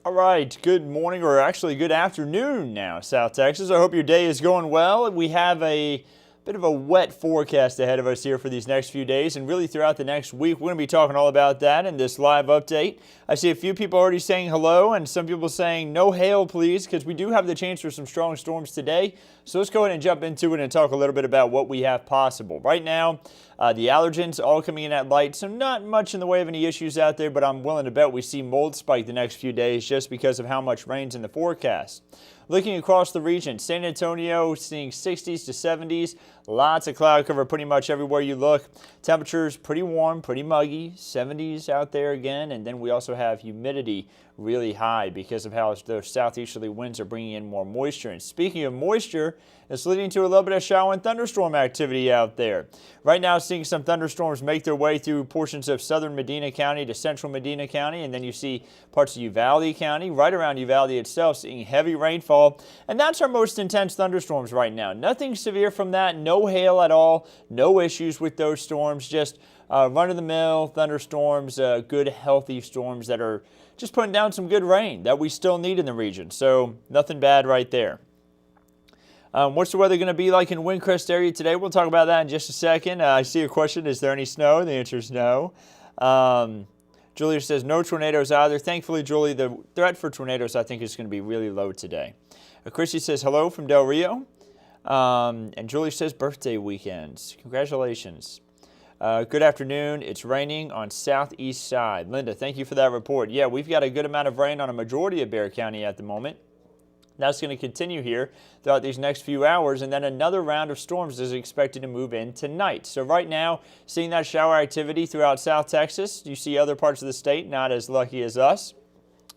All right, good morning, or actually good afternoon now, South Texas. I hope your day is going well. We have a bit of a wet forecast ahead of us here for these next few days, and really throughout the next week. We're going to be talking all about that in this live update. I see a few people already saying hello, and some people saying no hail, please, because we do have the chance for some strong storms today. So let's go ahead and jump into it and talk a little bit about what we have possible. Right now, the allergens all coming in at light, so not much in the way of any issues out there, but I'm willing to bet we see mold spike the next few days just because of how much rain's in the forecast. Looking across the region, San Antonio seeing 60s to 70s, lots of cloud cover pretty much everywhere you look. Temperatures pretty warm, pretty muggy, 70s out there again, and then we also have humidity really high because of how those southeasterly winds are bringing in more moisture. And speaking of moisture, it's leading to a little bit of shower and thunderstorm activity out there. Right now, seeing some thunderstorms make their way through portions of southern Medina County to central Medina County, and then you see parts of Uvalde County, right around Uvalde itself, seeing heavy rainfall. And that's our most intense thunderstorms right now. Nothing severe from that, no hail at all, no issues with those storms, just run-of-the-mill thunderstorms, good, healthy storms that are just putting down some good rain that we still need in the region. So nothing bad right there. What's the weather going to be like in Windcrest area today? We'll talk about that in just a second. I see a question. Is there any snow? The answer is no. Julia says no tornadoes either. Thankfully, Julie, the threat for tornadoes I think is going to be really low today. Chrissy says hello from Del Rio. And Julie says birthday weekends. Congratulations. Good afternoon. It's raining on southeast side. Linda, thank you for that report. Yeah, we've got a good amount of rain on a majority of Bexar County at the moment. That's going to continue here throughout these next few hours, and then another round of storms is expected to move in tonight. So right now, seeing that shower activity throughout South Texas. You see other parts of the state not as lucky as us.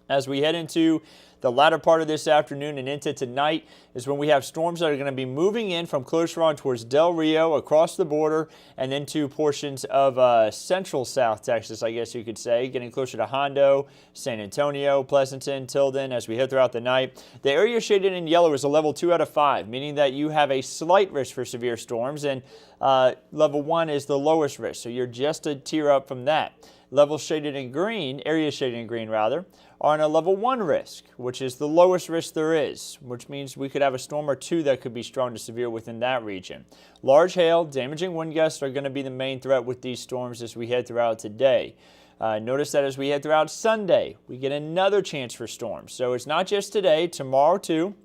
As we head into the latter part of this afternoon and into tonight is when we have storms that are going to be moving in from closer on towards Del Rio, across the border, and into portions of central South Texas, I guess you could say, getting closer to Hondo, San Antonio, Pleasanton, Tilden as we head throughout the night. The area shaded in yellow is a level 2 out of 5, meaning that you have a slight risk for severe storms, and level 1 is the lowest risk, so you're just a tier up from that. Levels shaded in green, areas shaded in green rather, are on a level 1 risk, which is the lowest risk there is, which means we could have a storm or two that could be strong to severe within that region. Large hail, damaging wind gusts are going to be the main threat with these storms as we head throughout today. Notice that as we head throughout Sunday, we get another chance for storms. So it's not just today, tomorrow too.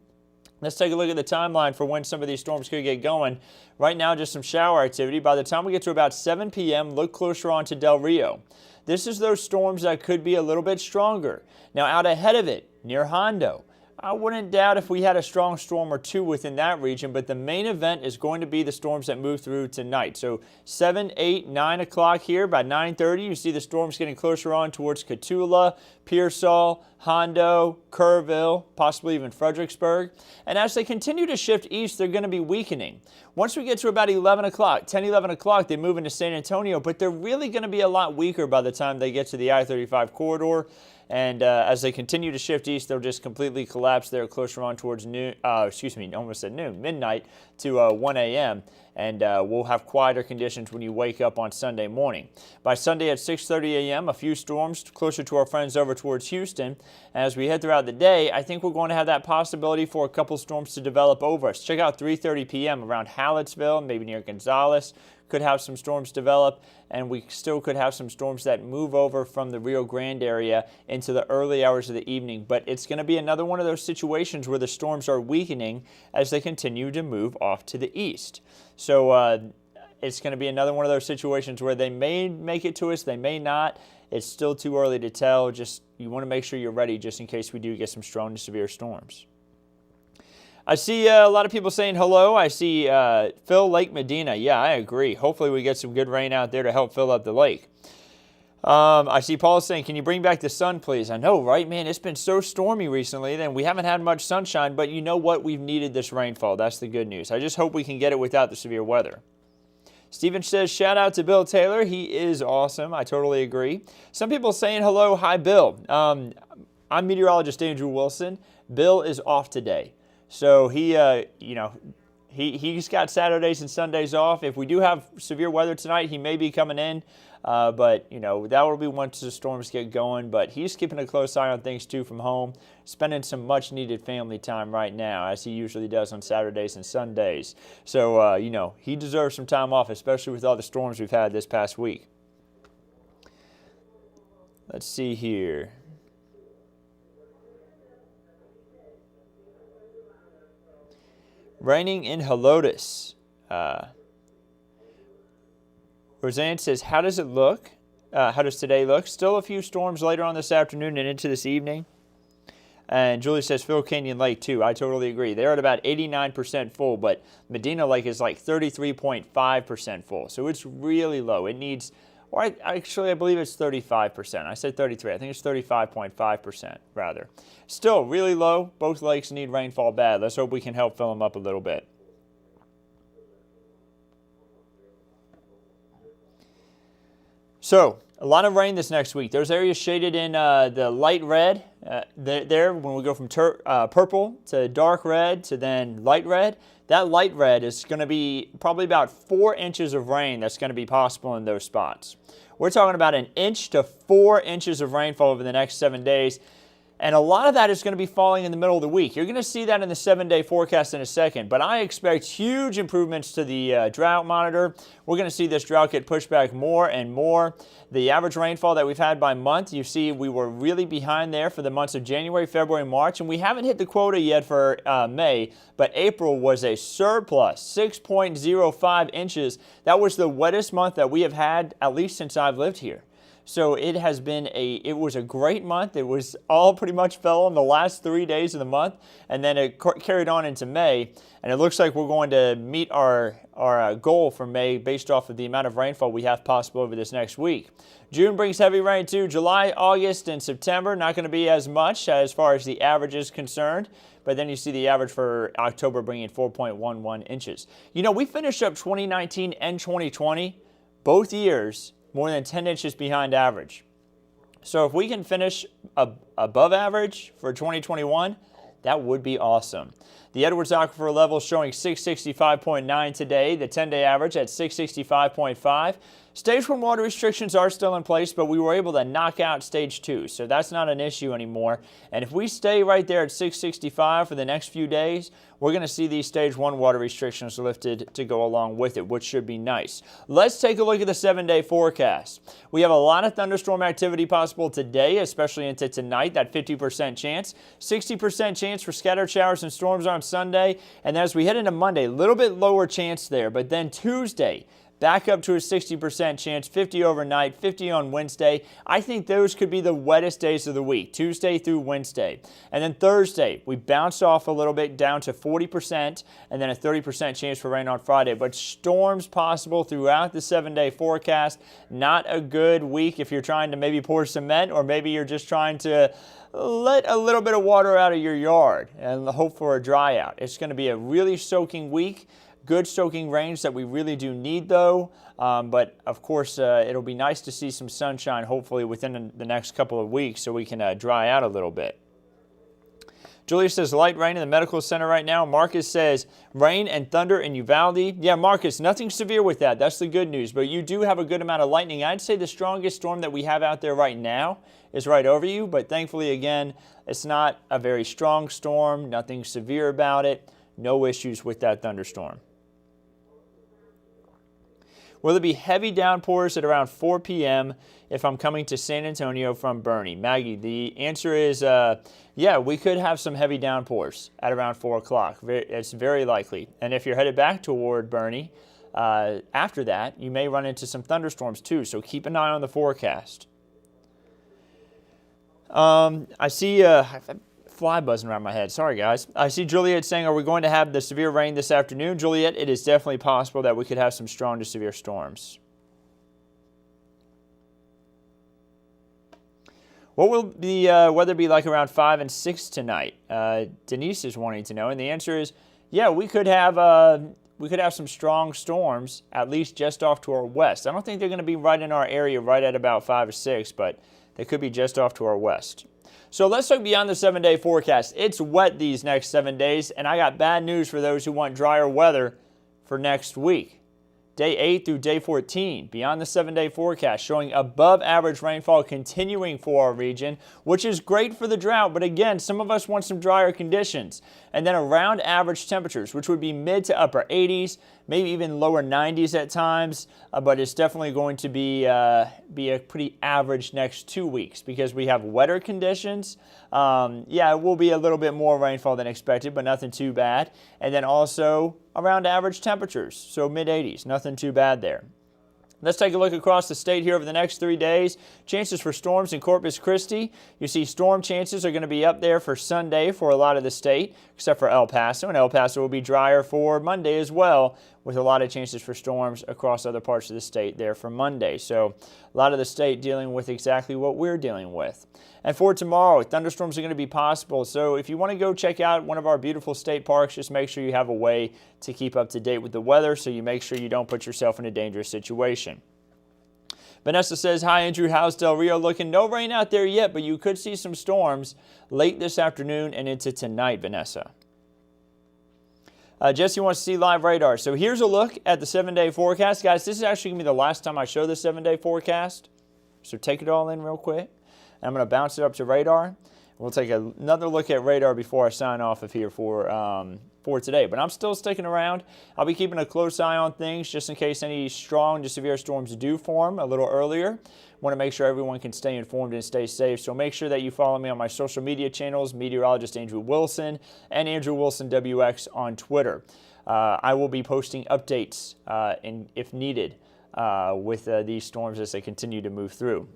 Let's take a look at the timeline for when some of these storms could get going. Right now, just some shower activity. By the time we get to about 7 p.m., look closer on to Del Rio. This is those storms that could be a little bit stronger. Now, out ahead of it, near Hondo, I wouldn't doubt if we had a strong storm or two within that region, but the main event is going to be the storms that move through tonight. So 7, 8, 9 o'clock here. By 9:30, you see the storms getting closer on towards Cotulla, Pearsall, Hondo, Kerrville, possibly even Fredericksburg. And as they continue to shift east, they're going to be weakening. Once we get to about 11 o'clock, 10, 11 o'clock, they move into San Antonio, but they're really going to be a lot weaker by the time they get to the I-35 corridor. And as they continue to shift east, they'll just completely collapse there closer on towards midnight to 1 a.m. And we'll have quieter conditions when you wake up on Sunday morning. By Sunday at 6:30 a.m., a few storms closer to our friends over towards Houston. As we head throughout the day, I think we're going to have that possibility for a couple storms to develop over us. Check out 3:30 p.m. around Hallettsville, maybe near Gonzales. Could have some storms develop, and we still could have some storms that move over from the Rio Grande area into the early hours of the evening. But it's going to be another one of those situations where the storms are weakening as they continue to move off to the east. So it's going to be another one of those situations where they may make it to us, they may not. It's still too early to tell. Just you want to make sure you're ready just in case we do get some strong to severe storms. I see a lot of people saying hello. I see Phil, Lake Medina. Yeah, I agree. Hopefully we get some good rain out there to help fill up the lake. I see Paul saying, can you bring back the sun, please? I know, right, man? It's been so stormy recently, and we haven't had much sunshine, but you know what? We've needed this rainfall. That's the good news. I just hope we can get it without the severe weather. Steven says, shout out to Bill Taylor. He is awesome. I totally agree. Some people saying hello. Hi, Bill. I'm meteorologist Andrew Wilson. Bill is off today. So he, He's got Saturdays and Sundays off. If we do have severe weather tonight, he may be coming in. But, you know, that will be once the storms get going. But he's keeping a close eye on things, too, from home, spending some much-needed family time right now, as he usually does on Saturdays and Sundays. So, you know, he deserves some time off, especially with all the storms we've had this past week. Let's see here. Raining in Helotes. Roseanne says, how does it look? How does today look? Still a few storms later on this afternoon and into this evening. And Julie says Phil Canyon Lake, too. I totally agree. They're at about 89% full, but Medina Lake is like 33.5% full. So it's really low. It needs, or I believe it's 35%. I said 33. I think it's 35.5% rather. Still really low. Both lakes need rainfall bad. Let's hope we can help fill them up a little bit. So, a lot of rain this next week. Those areas shaded in the light red, there when we go from purple to dark red to then light red, that light red is going to be probably about 4 inches of rain that's going to be possible in those spots. We're talking about 1 inch to 4 inches of rainfall over the next 7 days. And a lot of that is going to be falling in the middle of the week. You're going to see that in the 7-day forecast in a second. But I expect huge improvements to the drought monitor. We're going to see this drought get pushed back more and more. The average rainfall that we've had by month, you see we were really behind there for the months of January, February, March. And we haven't hit the quota yet for May. But April was a surplus, 6.05 inches. That was the wettest month that we have had at least since I've lived here. So it has been it was a great month. It was all pretty much fell in the last 3 days of the month, and then it carried on into May. And it looks like we're going to meet our goal for May based off of the amount of rainfall we have possible over this next week. June brings heavy rain too. July, August, and September, not going to be as much as far as the average is concerned. But then you see the average for October bringing 4.11 inches. You know, we finished up 2019 and 2020, both years, more than 10 inches behind average. So if we can finish above average for 2021, that would be awesome. The Edwards Aquifer level showing 665.9 today, the 10-day average at 665.5. Stage 1 water restrictions are still in place, but we were able to knock out Stage 2, so that's not an issue anymore. And if we stay right there at 665 for the next few days, we're going to see these Stage 1 water restrictions lifted to go along with it, which should be nice. Let's take a look at the 7-day forecast. We have a lot of thunderstorm activity possible today, especially into tonight, that 50% chance. 60% chance for scattered showers and storms on Sunday. And as we head into Monday, a little bit lower chance there, but then Tuesday, back up to a 60% chance, 50 overnight, 50 on Wednesday. I think those could be the wettest days of the week, Tuesday through Wednesday. And then Thursday, we bounce off a little bit down to 40% and then a 30% chance for rain on Friday. But storms possible throughout the 7-day forecast. Not a good week if you're trying to maybe pour cement, or maybe you're just trying to let a little bit of water out of your yard and hope for a dry out. It's going to be a really soaking week. Good soaking rains that we really do need, though. But, of course, it'll be nice to see some sunshine, hopefully, within the next couple of weeks so we can dry out a little bit. Julia says light rain in the medical center right now. Marcus says rain and thunder in Uvalde. Yeah, Marcus, nothing severe with that. That's the good news. But you do have a good amount of lightning. I'd say the strongest storm that we have out there right now is right over you. But thankfully, again, it's not a very strong storm. Nothing severe about it. No issues with that thunderstorm. Will there be heavy downpours at around 4 p.m. if I'm coming to San Antonio from Bernie? Maggie, the answer is, yeah, we could have some heavy downpours at around 4 o'clock. It's very likely. And if you're headed back toward Bernie, after that, you may run into some thunderstorms too, so keep an eye on the forecast. I see fly buzzing around my head. Sorry, guys. I see Juliet saying, are we going to have the severe rain this afternoon? Juliet, it is definitely possible that we could have some strong to severe storms. What will the weather be like around 5 and 6 tonight? Denise is wanting to know, and the answer is, yeah, we could have some strong storms, at least just off to our west. I don't think they're going to be right in our area right at about 5 or 6, but they could be just off to our west. So let's look beyond the 7-day forecast. It's wet these next 7 days, and I got bad news for those who want drier weather for next week. Day 8 through day 14, beyond the 7-day forecast, showing above average rainfall continuing for our region, which is great for the drought. But again, some of us want some drier conditions. And then around average temperatures, which would be mid to upper 80s, maybe even lower 90s at times. But it's definitely going to be a pretty average next 2 weeks because we have wetter conditions. Yeah, it will be a little bit more rainfall than expected, but nothing too bad. And then also around average temperatures, so mid 80s, nothing too bad there. Let's take a look across the state here over the next 3 days. Chances for storms in Corpus Christi. You see storm chances are going to be up there for Sunday for a lot of the state, except for El Paso. And El Paso will be drier for Monday as well, with a lot of chances for storms across other parts of the state there for Monday. So a lot of the state dealing with exactly what we're dealing with. And for tomorrow, thunderstorms are going to be possible. So if you want to go check out one of our beautiful state parks, just make sure you have a way to keep up to date with the weather so you make sure you don't put yourself in a dangerous situation. Vanessa says, hi Andrew, how's Del Rio looking? No rain out there yet, but you could see some storms late this afternoon and into tonight, Vanessa. Jesse wants to see live radar. So here's a look at the 7-day forecast. Guys, this is actually going to be the last time I show the 7-day forecast. So take it all in real quick. I'm going to bounce it up to radar. We'll take another look at radar before I sign off of here for today. But I'm still sticking around. I'll be keeping a close eye on things just in case any strong to severe storms do form a little earlier. Want to make sure everyone can stay informed and stay safe. So make sure that you follow me on my social media channels, Meteorologist Andrew Wilson and Andrew Wilson WX on Twitter. I will be posting updates if needed with these storms as they continue to move through.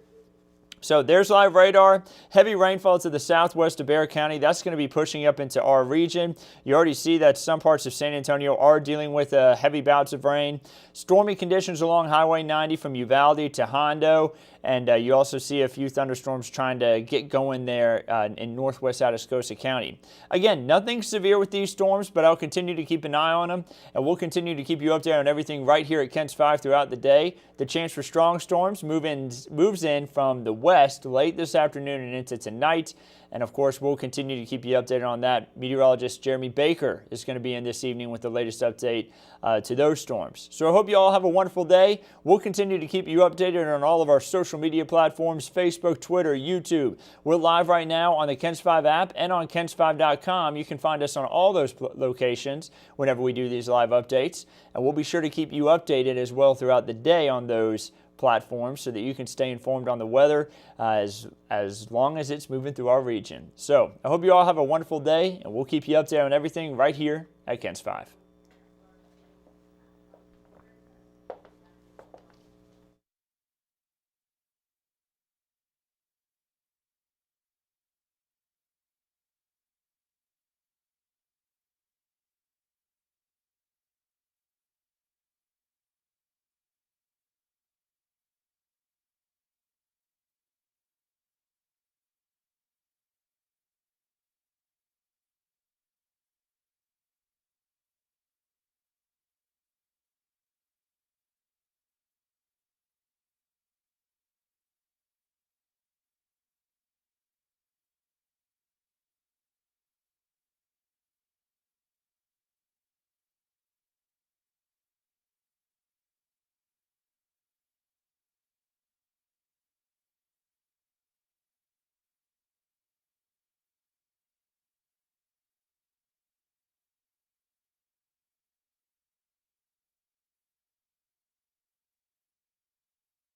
So there's live radar. Heavy rainfall to the southwest of Bexar County. That's going to be pushing up into our region. You already see that some parts of San Antonio are dealing with heavy bouts of rain. Stormy conditions along Highway 90 from Uvalde to Hondo. And you also see a few thunderstorms trying to get going there in northwest Atascosa County. Again, nothing severe with these storms, but I'll continue to keep an eye on them. And we'll continue to keep you updated on everything right here at KENS 5 throughout the day. The chance for strong storms moves in from the west late this afternoon and into tonight. And of course, we'll continue to keep you updated on that. Meteorologist Jeremy Baker is going to be in this evening with the latest update to those storms. So I hope you all have a wonderful day. We'll continue to keep you updated on all of our social media platforms, Facebook, Twitter, YouTube. We're live right now on the KENS 5 app and on KENS5.com. You can find us on all those locations whenever we do these live updates. And we'll be sure to keep you updated as well throughout the day on those platforms so that you can stay informed on the weather as long as it's moving through our region. So I hope you all have a wonderful day, and we'll keep you updated on everything right here at KENS 5.